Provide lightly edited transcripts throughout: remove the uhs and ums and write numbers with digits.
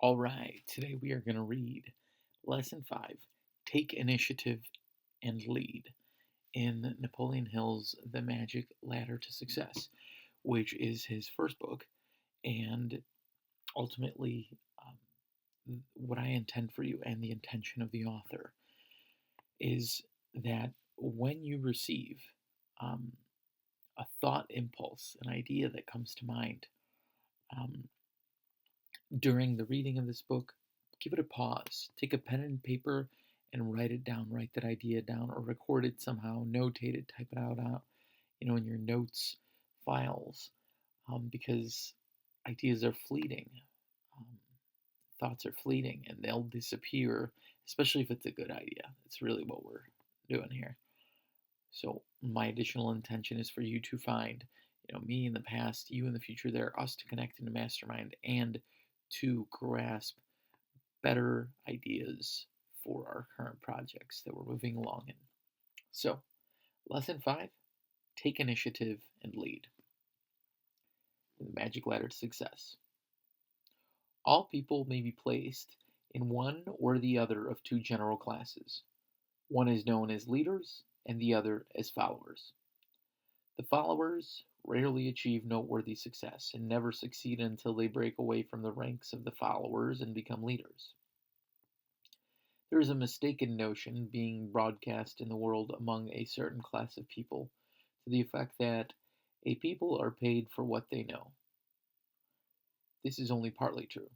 All right, today we are going to read Lesson 5, Take Initiative and Lead, in Napoleon Hill's The Magic Ladder to Success, which is his first book, and ultimately what I intend for you and the intention of the author is that when you receive um, a thought impulse, an idea that comes to mind, um, during the reading of this book, give it a pause. Take a pen and paper and write it down. Write that idea down or record it somehow. Notate it. Type it out in your notes files, because ideas are fleeting. Um, Thoughts are fleeting and they'll disappear, especially if it's a good idea. It's really what we're doing here. So my additional intention is for you to find, me in the past, you in the future, there, us to connect in a mastermind and to grasp better ideas for our current projects that we're moving along in. So, lesson 5, take initiative and lead. The magic ladder to success. All people may be placed in one or the other of two general classes. One is known as leaders and the other as followers. The followers rarely achieve noteworthy success and never succeed until they break away from the ranks of the followers and become leaders. There is a mistaken notion being broadcast in the world among a certain class of people to the effect that a people are paid for what they know. This is only partly true,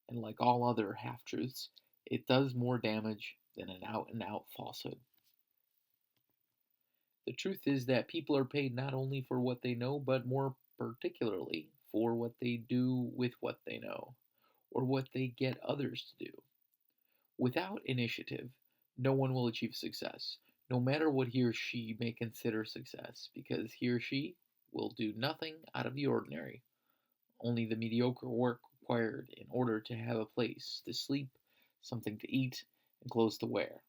and like all other half-truths, it does more damage than an out-and-out falsehood. The truth is that people are paid not only for what they know, but more particularly for what they do with what they know, or what they get others to do. Without initiative, no one will achieve success, no matter what he or she may consider success, because he or she will do nothing out of the ordinary, only the mediocre work required in order to have a place to sleep, something to eat, and clothes to wear.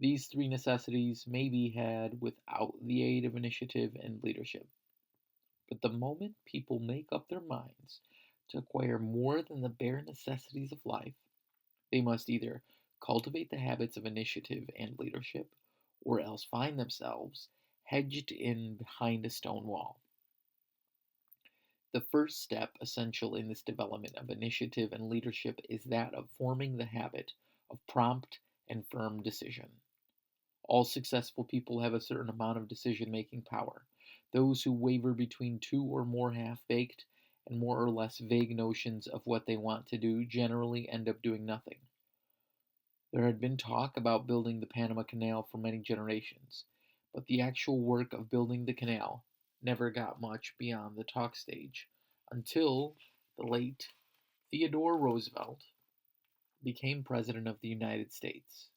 These three necessities may be had without the aid of initiative and leadership. But the moment people make up their minds to acquire more than the bare necessities of life, they must either cultivate the habits of initiative and leadership, or else find themselves hedged in behind a stone wall. The first step essential in this development of initiative and leadership is that of forming the habit of prompt and firm decision. All successful people have a certain amount of decision-making power. Those who waver between two or more half-baked and more or less vague notions of what they want to do generally end up doing nothing. There had been talk about building the Panama Canal for many generations, but the actual work of building the canal never got much beyond the talk stage until the late Theodore Roosevelt became President of the United States.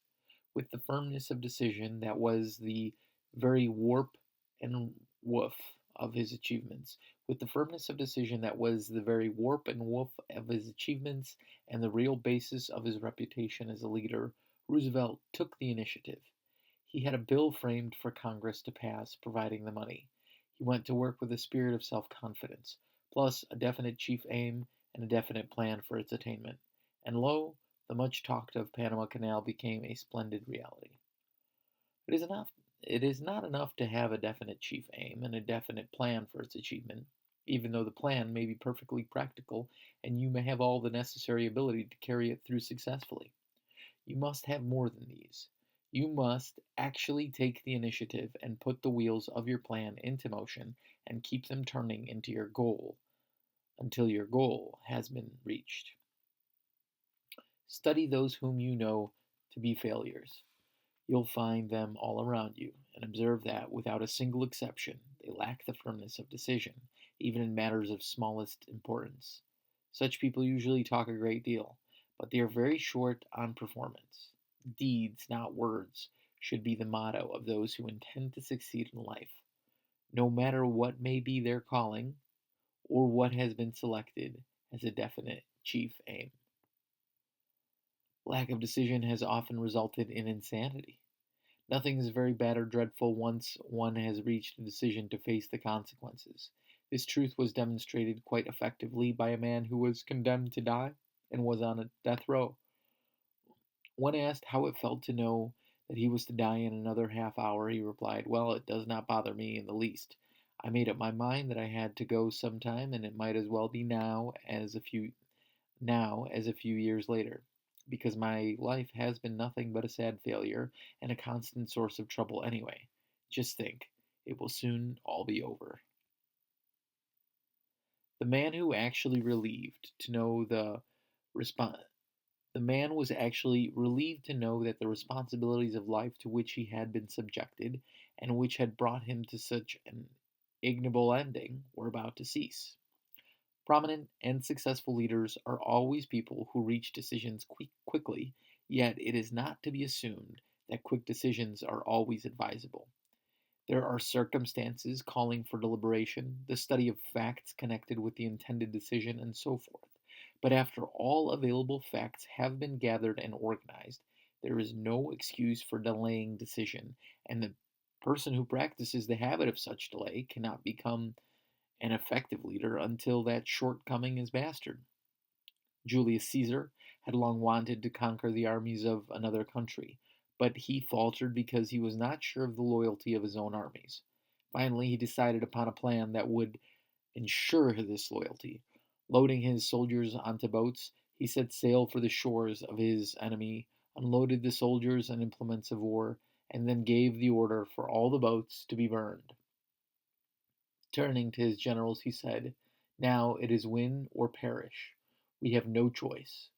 With the firmness of decision that was the very warp and woof of his achievements, with the firmness of decision that was the very warp and woof of his achievements and the real basis of his reputation as a leader, Roosevelt took the initiative. He had a bill framed for Congress to pass, providing the money. He went to work with a spirit of self-confidence, plus a definite chief aim and a definite plan for its attainment. And lo, the much talked of Panama Canal became a splendid reality. It is not enough to have a definite chief aim and a definite plan for its achievement, even though the plan may be perfectly practical and you may have all the necessary ability to carry it through successfully. You must have more than these. You must actually take the initiative and put the wheels of your plan into motion and keep them turning into your goal until your goal has been reached. Study those whom you know to be failures. You'll find them all around you, and observe that, without a single exception, they lack the firmness of decision, even in matters of smallest importance. Such people usually talk a great deal, but they are very short on performance. Deeds, not words, should be the motto of those who intend to succeed in life, no matter what may be their calling or what has been selected as a definite chief aim. Lack of decision has often resulted in insanity. Nothing is very bad or dreadful once one has reached a decision to face the consequences. This truth was demonstrated quite effectively by a man who was condemned to die and was on a death row. When asked how it felt to know that he was to die in another half hour, he replied, "Well, it does not bother me in the least. I made up my mind that I had to go sometime, and it might as well be now as a few years later, because my life has been nothing but a sad failure and a constant source of trouble anyway. Just think, it will soon all be over." The man who actually relieved to know response The man was actually relieved to know that the responsibilities of life to which he had been subjected, and which had brought him to such an ignoble ending, were about to cease. Prominent and successful leaders are always people who reach decisions quickly, yet it is not to be assumed that quick decisions are always advisable. There are circumstances calling for deliberation, the study of facts connected with the intended decision, and so forth. But after all available facts have been gathered and organized, there is no excuse for delaying decision, and the person who practices the habit of such delay cannot become an effective leader until that shortcoming is mastered. Julius Caesar had long wanted to conquer the armies of another country, but he faltered because he was not sure of the loyalty of his own armies. Finally, he decided upon a plan that would ensure this loyalty. Loading his soldiers onto boats, he set sail for the shores of his enemy, unloaded the soldiers and implements of war, and then gave the order for all the boats to be burned. Turning to his generals, he said, "Now it is win or perish. We have no choice.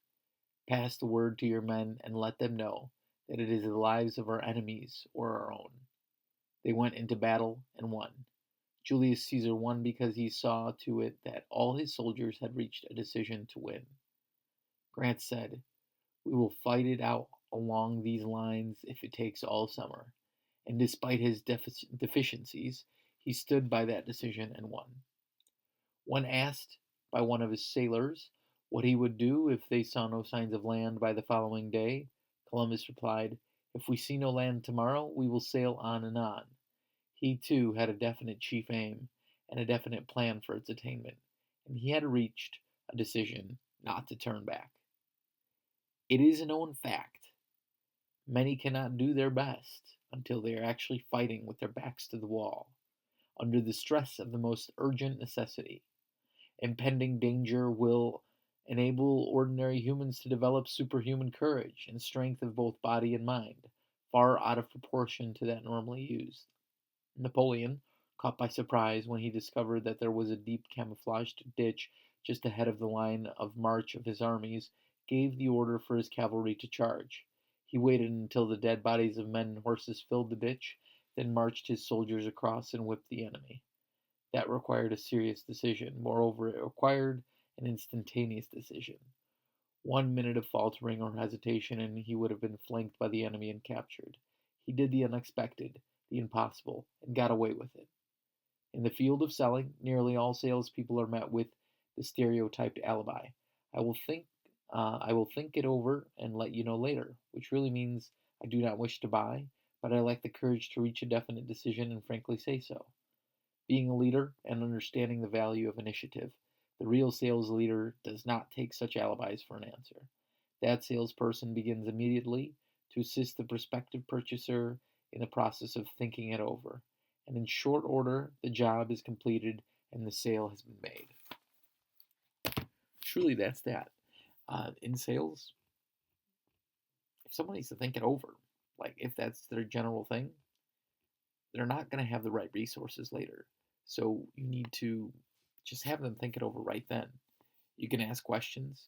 Pass the word to your men and let them know that it is the lives of our enemies or our own." They went into battle and won. Julius Caesar won because he saw to it that all his soldiers had reached a decision to win. Grant said, "We will fight it out along these lines if it takes all summer." And despite his deficiencies, he stood by that decision and won. When asked by one of his sailors what he would do if they saw no signs of land by the following day, Columbus replied, "If we see no land tomorrow, we will sail on and on." He, too, had a definite chief aim and a definite plan for its attainment, and he had reached a decision not to turn back. It is a known fact. Many cannot do their best until they are actually fighting with their backs to the wall, under the stress of the most urgent necessity. Impending danger will enable ordinary humans to develop superhuman courage and strength of both body and mind, far out of proportion to that normally used. Napoleon, caught by surprise when he discovered that there was a deep camouflaged ditch just ahead of the line of march of his armies, gave the order for his cavalry to charge. He waited until the dead bodies of men and horses filled the ditch, then marched his soldiers across and whipped the enemy. That required a serious decision. Moreover, it required an instantaneous decision. 1 minute of faltering or hesitation, and he would have been flanked by the enemy and captured. He did the unexpected, the impossible, and got away with it. In the field of selling, nearly all salespeople are met with the stereotyped alibi. I will think I will think it over and let you know later, which really means I do not wish to buy, but I lack the courage to reach a definite decision and frankly say so. Being a leader and understanding the value of initiative, the real sales leader does not take such alibis for an answer. That salesperson begins immediately to assist the prospective purchaser in the process of thinking it over. And in short order, the job is completed and the sale has been made. Truly, that's that. In sales, if someone needs to think it over, like if that's their general thing, they're not going to have the right resources later. So you need to just have them think it over right then. You can ask questions.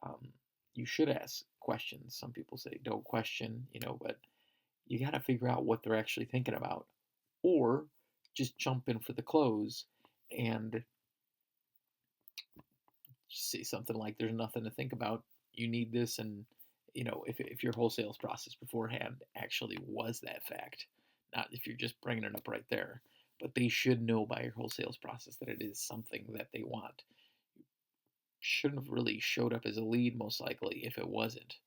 Um, you should ask questions. Some people say don't question, but you got to figure out what they're actually thinking about, or just jump in for the close and say something like, "There's nothing to think about. You need this," and if your whole sales process beforehand actually was that fact, not if you're just bringing it up right there. But they should know by your whole sales process that it is something that they want. Shouldn't have really showed up as a lead, most likely, if it wasn't.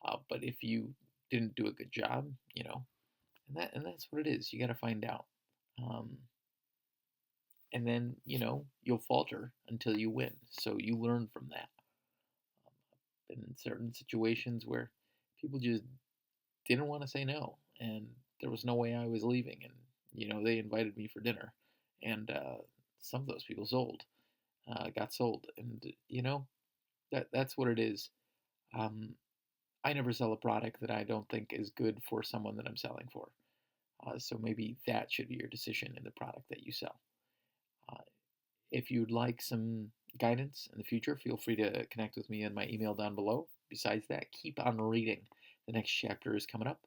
But if you didn't do a good job, and that's what it is. You got to find out, um, and then you'll falter until you win. So you learn from that. been in certain situations where people just didn't want to say no, and there was no way I was leaving, and they invited me for dinner, and some of those people got sold, and that's what it is. Um, I never sell a product that I don't think is good for someone that I'm selling for. So maybe that should be your decision in the product that you sell. Uh, if you'd like some guidance in the future, feel free to connect with me in my email down below. Besides that, keep on reading. The next chapter is coming up.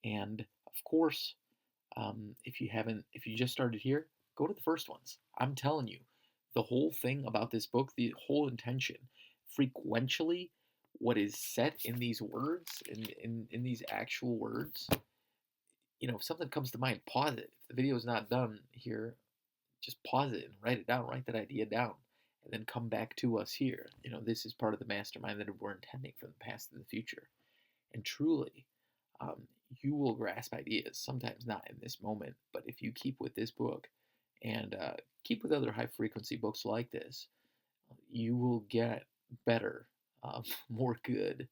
And of course, if you just started here, go to the first ones. I'm telling you, the whole thing about this book, the whole intention, frequentially, what is set in these words, in these actual words, if something comes to mind, pause it. If the video is not done here, just pause it and write it down, write that idea down, and then come back to us here. This is part of the mastermind that we're intending for the past and the future. And truly, um, you will grasp ideas, sometimes not in this moment, but if you keep with this book and keep with other high frequency books like this, you will get better, more good,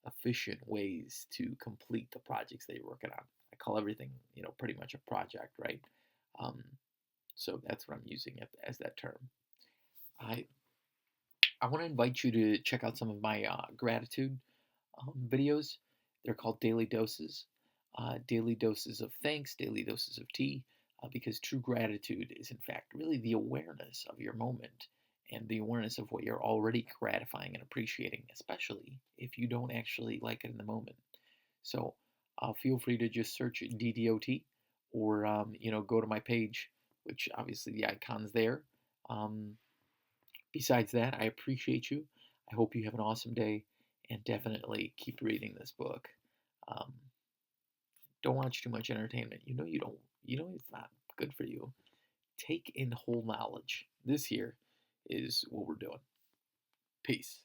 efficient ways to complete the projects that you're working on. I call everything, pretty much a project, right? Um, so that's what I'm using it as that term. I I want to invite you to check out some of my gratitude videos. They're called daily doses, daily doses of thanks, daily doses of tea, because true gratitude is, in fact, really the awareness of your moment and the awareness of what you're already gratifying and appreciating, especially if you don't actually like it in the moment. So feel free to just search DDOT or, go to my page, which obviously the icon's there. Um, Besides that, I appreciate you. I hope you have an awesome day and definitely keep reading this book. Um, don't watch too much entertainment. You don't. You know it's not good for you. Take in whole knowledge. This here is what we're doing. Peace.